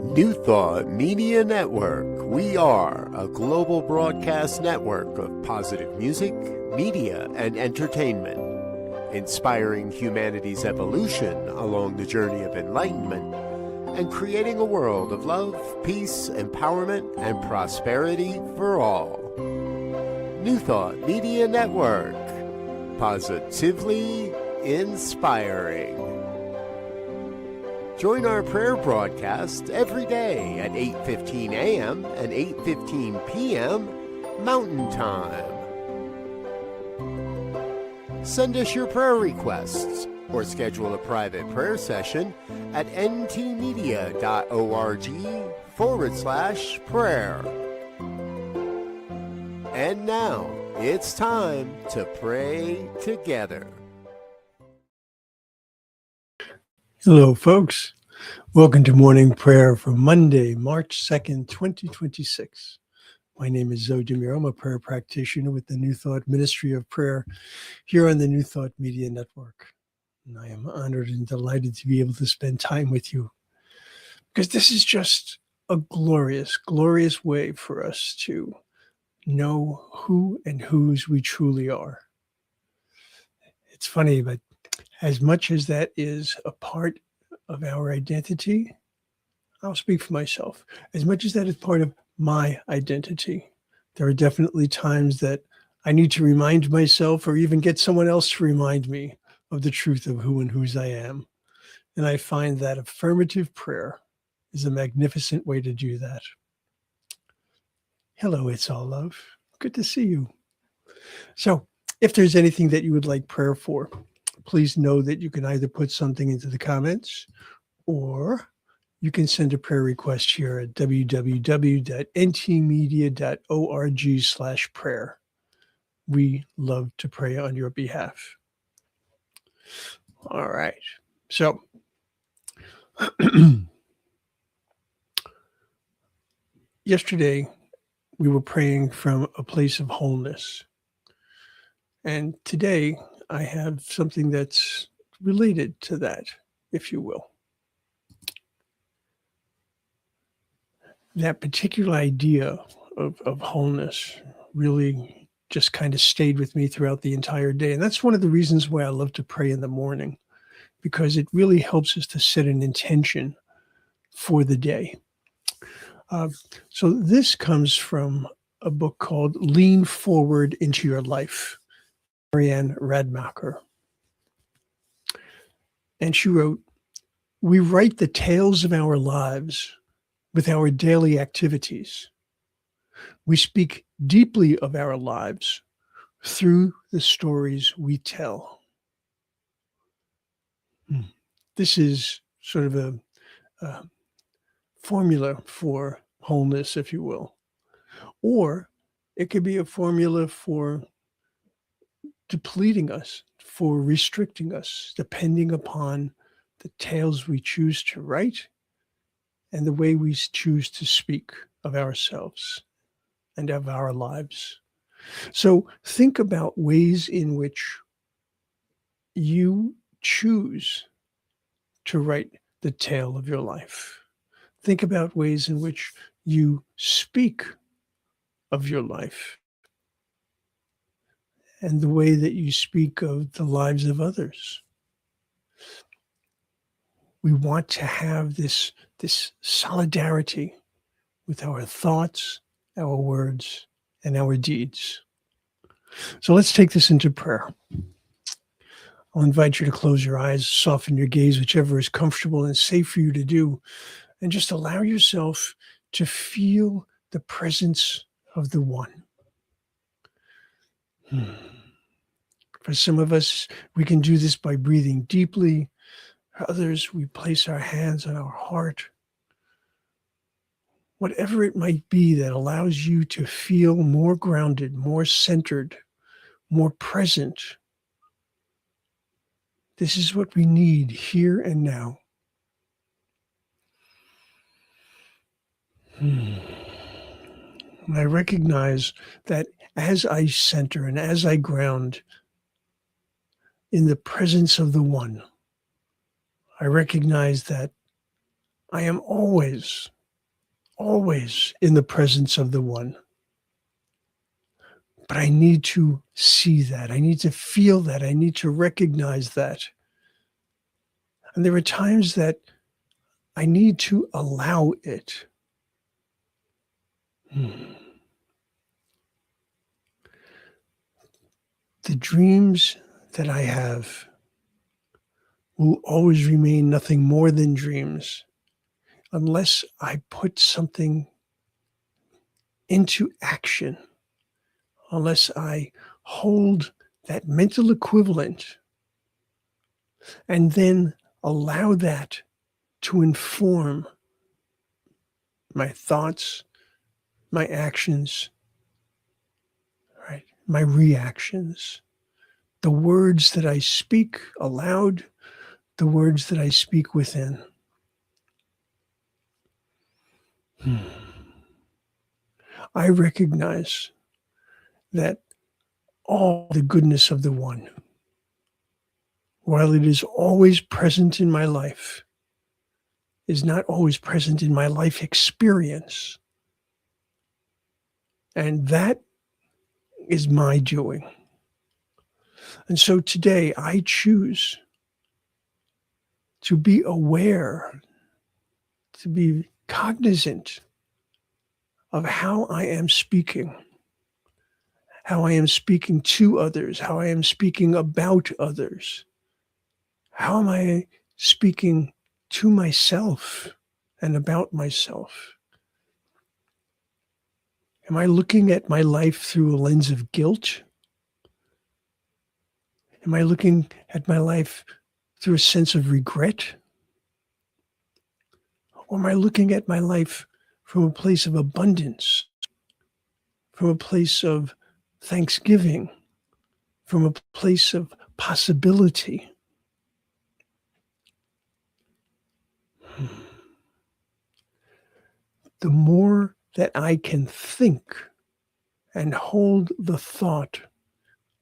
New Thought Media Network. We are a global broadcast network of positive music, media, and entertainment, inspiring humanity's evolution along the journey of enlightenment and creating a world of love, peace, empowerment, and prosperity for all. New Thought Media Network. Positively inspiring. Join our prayer broadcast every day at 8:15 a.m. and 8:15 p.m. Mountain Time. Send us your prayer requests or schedule a private prayer session at ntmedia.org/prayer. And now, it's time to pray together. Hello, folks. Welcome to morning prayer for Monday, March 2nd, 2026. My name is Muro. I'm a prayer practitioner with the New Thought Ministry of Prayer here on the New Thought Media Network. And I am honored and delighted to be able to spend time with you because this is just a glorious, glorious way for us to know who and whose we truly are. It's funny, but as much as that is a part of our identity, I'll speak for myself. As much as that is part of my identity, there are definitely times that I need to remind myself or even get someone else to remind me of the truth of who and whose I am. And I find that affirmative prayer is a magnificent way to do that. Hello, it's all love. Good to see you. So if there's anything that you would like prayer for, please know that you can either put something into the comments or you can send a prayer request here at www.ntmedia.org/prayer. We love to pray on your behalf. All right. So yesterday we were praying from a place of wholeness. And today I have something that's related to that, if you will. That particular idea of wholeness really just kind of stayed with me throughout the entire day. And that's one of the reasons why I love to pray in the morning, because it really helps us to set an intention for the day. So this comes from a book called Lean Forward into Your Life, Marianne Radmacher. And she wrote, "We write the tales of our lives with our daily activities. We speak deeply of our lives through the stories we tell." This is sort of a formula for wholeness, if you will. Or it could be a formula for depleting us, for restricting us, depending upon the tales we choose to write and the way we choose to speak of ourselves and of our lives. So think about ways in which you choose to write the tale of your life. Think about ways in which you speak of your life and the way that you speak of the lives of others. We want to have this solidarity with our thoughts, our words, and our deeds. So let's take this into prayer. I'll invite you to close your eyes, soften your gaze, whichever is comfortable and safe for you to do, and just allow yourself to feel the presence of the One. For some of us, we can do this by breathing deeply. For others, we place our hands on our heart. Whatever it might be that allows you to feel more grounded, more centered, more present. This is what we need here and now. And I recognize that as I center and as I ground in the presence of the One, I recognize that I am always always in the presence of the One. But I need to see that. I need to feel that. I need to recognize that. And there are times that I need to allow it. The dreams that I have will always remain nothing more than dreams unless I put something into action, unless I hold that mental equivalent and then allow that to inform my thoughts, my actions, right? My reactions, the words that I speak aloud, the words that I speak within. I recognize that all the goodness of the One, while it is always present in my life, is not always present in my life experience. And that is my doing. And so today I choose to be aware, to be cognizant of how I am speaking to others, how I am speaking about others. How am I speaking to myself and about myself? Am I looking at my life through a lens of guilt? Am I looking at my life through a sense of regret? Or am I looking at my life from a place of abundance, from a place of thanksgiving, from a place of possibility? The more that I can think and hold the thought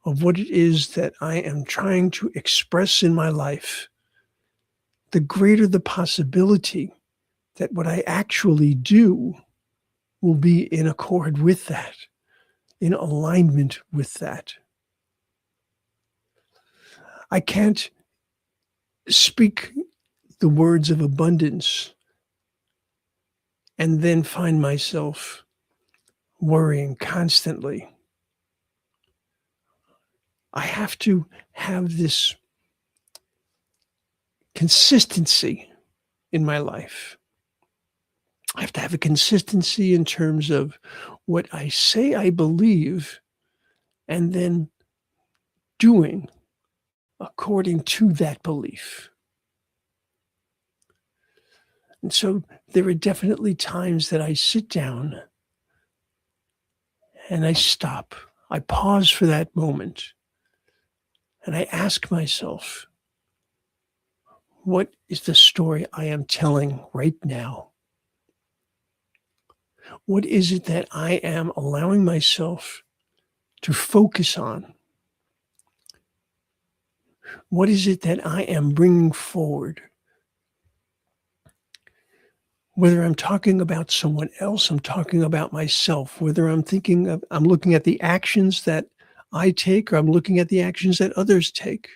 of what it is that I am trying to express in my life, the greater the possibility that what I actually do will be in accord with that, in alignment with that. I can't speak the words of abundance and then find myself worrying constantly. I have to have this consistency in my life. I have to have a consistency in terms of what I say I believe and then doing according to that belief. And so there are definitely times that I sit down and I stop. I pause for that moment and I ask myself, what is the story I am telling right now? What is it that I am allowing myself to focus on? What is it that I am bringing forward? Whether I'm talking about someone else, I'm talking about myself, whether I'm looking at the actions that I take, or I'm looking at the actions that others take.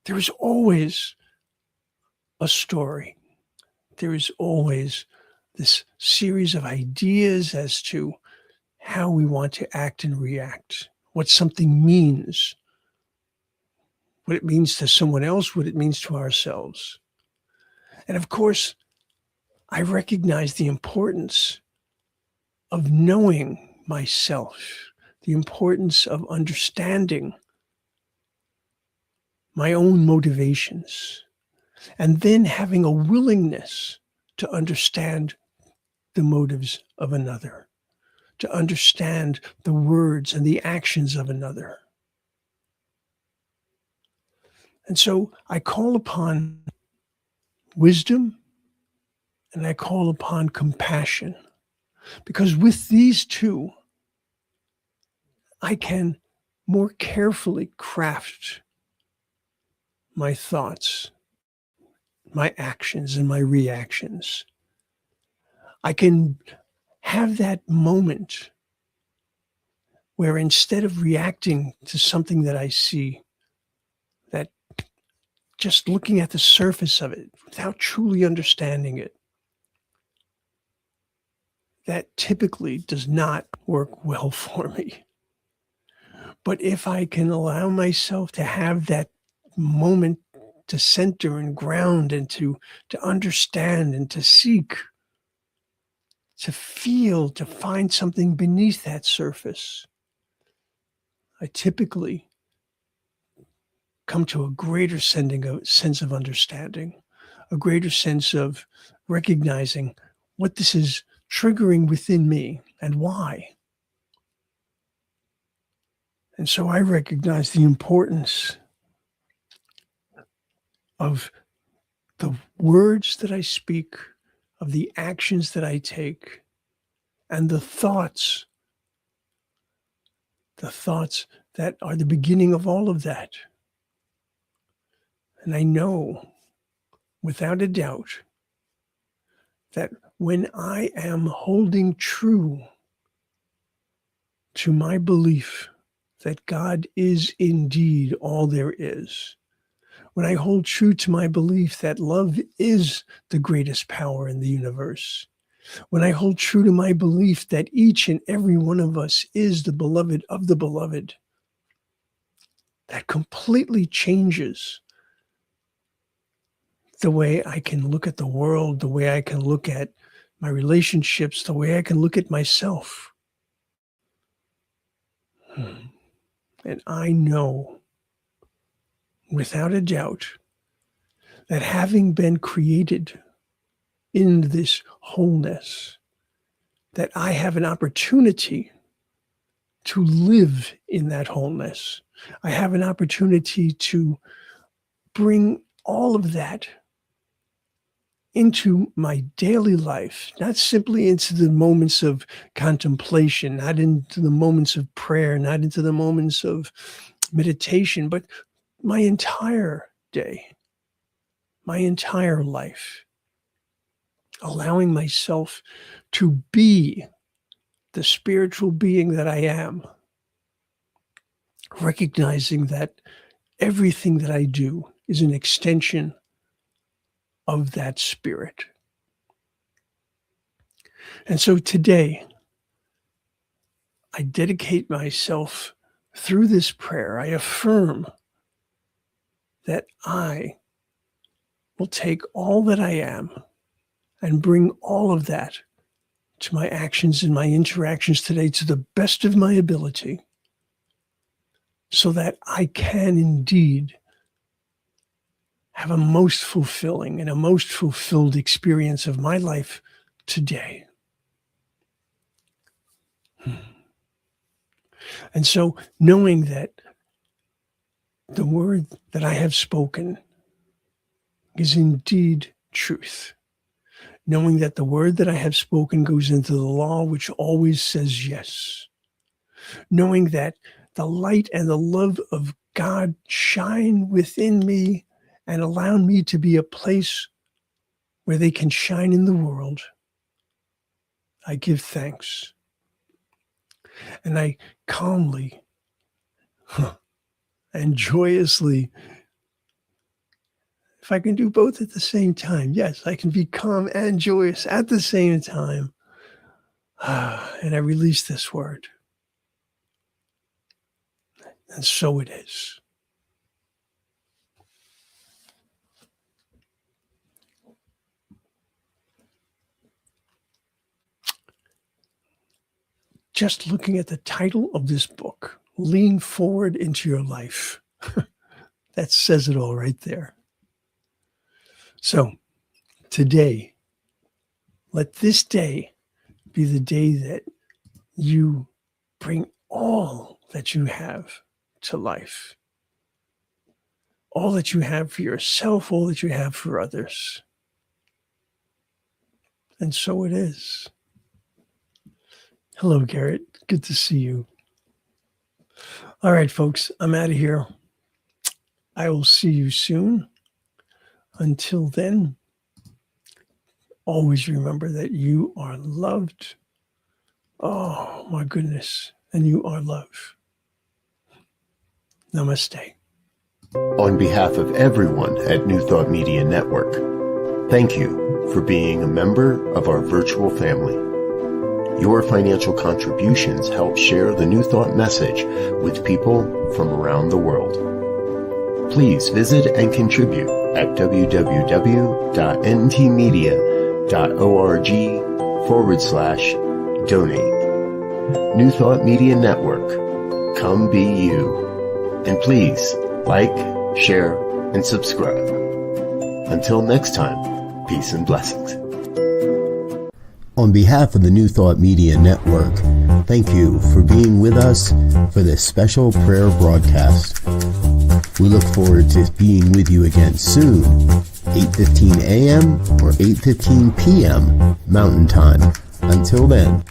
There is always a story. There is always this series of ideas as to how we want to act and react, what something means, what it means to someone else, what it means to ourselves. And of course, I recognize the importance of knowing myself, the importance of understanding my own motivations, and then having a willingness to understand the motives of another, to understand the words and the actions of another. And so I call upon wisdom and I call upon compassion, because with these two, I can more carefully craft my thoughts, my actions, and my reactions. I can have that moment where instead of reacting to something that I see, that just looking at the surface of it without truly understanding it, that typically does not work well for me. But if I can allow myself to have that moment to center and ground and to understand and to seek, to feel, to find something beneath that surface, I typically come to a greater sense of understanding, a greater sense of recognizing what this is triggering within me and why. And so I recognize the importance of the words that I speak, of the actions that I take, and the thoughts that are the beginning of all of that. And I know without a doubt that when I am holding true to my belief that God is indeed all there is, when I hold true to my belief that love is the greatest power in the universe, when I hold true to my belief that each and every one of us is the beloved of the beloved, that completely changes the way I can look at the world, the way I can look at my relationships, the way I can look at myself. And I know without a doubt that having been created in this wholeness, that I have an opportunity to live in that wholeness. I have an opportunity to bring all of that into my daily life, not simply into the moments of contemplation, not into the moments of prayer, not into the moments of meditation, but my entire day, my entire life, allowing myself to be the spiritual being that I am, recognizing that everything that I do is an extension of that spirit. And so today, I dedicate myself through this prayer. I affirm that I will take all that I am and bring all of that to my actions and my interactions today to the best of my ability, so that I can indeed have a most fulfilling and a most fulfilled experience of my life today. And so, knowing that the word that I have spoken is indeed truth, knowing that the word that I have spoken goes into the law, which always says yes, knowing that the light and the love of God shine within me and allow me to be a place where they can shine in the world, I give thanks. And I calmly and joyously, if I can do both at the same time, yes, I can be calm and joyous at the same time. And I release this word. And so it is. Just looking at the title of this book, Lean Forward into Your Life, that says it all right there. So today, let this day be the day that you bring all that you have to life, all that you have for yourself, all that you have for others. And so it is. Hello, Garrett. Good to see you. All right, folks, I'm out of here. I will see you soon. Until then, always remember that you are loved. Oh, my goodness. And you are love. Namaste. On behalf of everyone at New Thought Media Network, thank you for being a member of our virtual family. Your financial contributions help share the New Thought message with people from around the world. Please visit and contribute at www.ntmedia.org/donate. New Thought Media Network, come be you. And please like, share, and subscribe. Until next time, peace and blessings. On behalf of the New Thought Media Network, thank you for being with us for this special prayer broadcast. We look forward to being with you again soon, 8:15 a.m. or 8:15 p.m. Mountain Time. Until then.